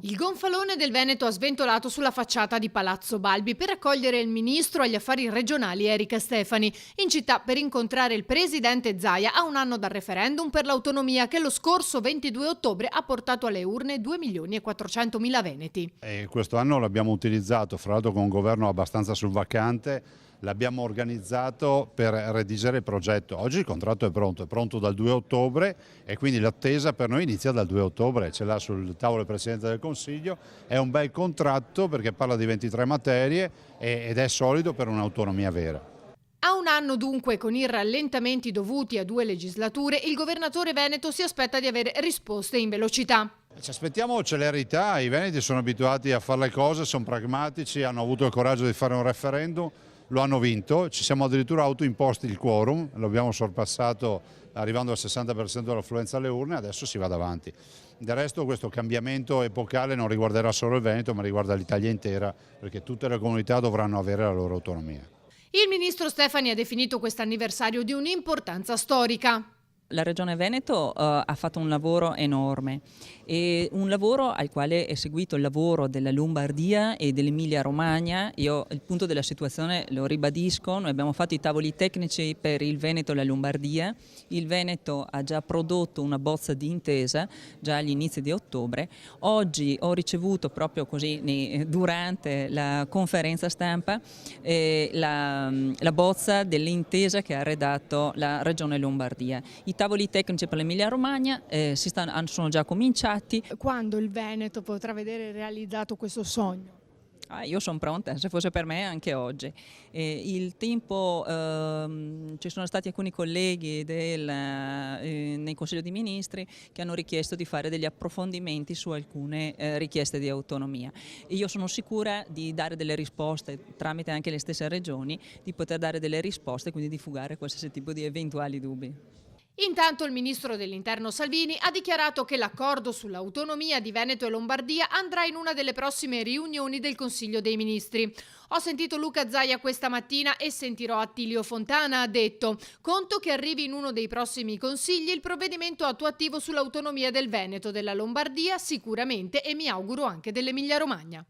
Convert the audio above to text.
Il gonfalone del Veneto ha sventolato sulla facciata di Palazzo Balbi per accogliere il ministro agli affari regionali Erika Stefani in città per incontrare il presidente Zaia a un anno dal referendum per l'autonomia che lo scorso 22 ottobre ha portato alle urne 2.400.000 veneti. E questo anno l'abbiamo utilizzato, fra l'altro con un governo abbastanza sul vacante, l'abbiamo organizzato per redigere il progetto. Oggi il contratto è pronto dal 2 ottobre e quindi l'attesa per noi inizia dal 2 ottobre, ce l'ha sul tavolo il Presidente del Consiglio, è un bel contratto perché parla di 23 materie ed è solido per un'autonomia vera. A un anno dunque, con i rallentamenti dovuti a 2 legislature, il governatore veneto si aspetta di avere risposte in velocità. Ci aspettiamo celerità, i veneti sono abituati a fare le cose, sono pragmatici, hanno avuto il coraggio di fare un referendum, lo hanno vinto, ci siamo addirittura autoimposti il quorum, lo abbiamo sorpassato arrivando al 60% dell'affluenza alle urne, adesso si va davanti. Del resto questo cambiamento epocale non riguarderà solo il Veneto ma riguarda l'Italia intera perché tutte le comunità dovranno avere la loro autonomia. Il ministro Stefani ha definito quest'anniversario di un'importanza storica. La Regione Veneto ha fatto un lavoro enorme, e un lavoro al quale è seguito il lavoro della Lombardia e dell'Emilia Romagna. Io il punto della situazione lo ribadisco, noi abbiamo fatto i tavoli tecnici per il Veneto e la Lombardia, il Veneto ha già prodotto una bozza di intesa già agli inizi di ottobre. Oggi ho ricevuto proprio così durante la conferenza stampa la bozza dell'intesa che ha redatto la Regione Lombardia. I tavoli tecnici per l'Emilia Romagna sono già cominciati. Quando il Veneto potrà vedere realizzato questo sogno? Io sono pronta, se fosse per me anche oggi. Il tempo, ci sono stati alcuni colleghi nel Consiglio dei Ministri che hanno richiesto di fare degli approfondimenti su alcune richieste di autonomia. E io sono sicura di dare delle risposte tramite anche le stesse regioni, di poter dare delle risposte e quindi di fugare qualsiasi tipo di eventuali dubbi. Intanto il ministro dell'Interno Salvini ha dichiarato che l'accordo sull'autonomia di Veneto e Lombardia andrà in una delle prossime riunioni del Consiglio dei Ministri. Ho sentito Luca Zaia questa mattina e sentirò Attilio Fontana, ha detto. Conto che arrivi in uno dei prossimi consigli il provvedimento attuativo sull'autonomia del Veneto, della Lombardia sicuramente e mi auguro anche dell'Emilia Romagna.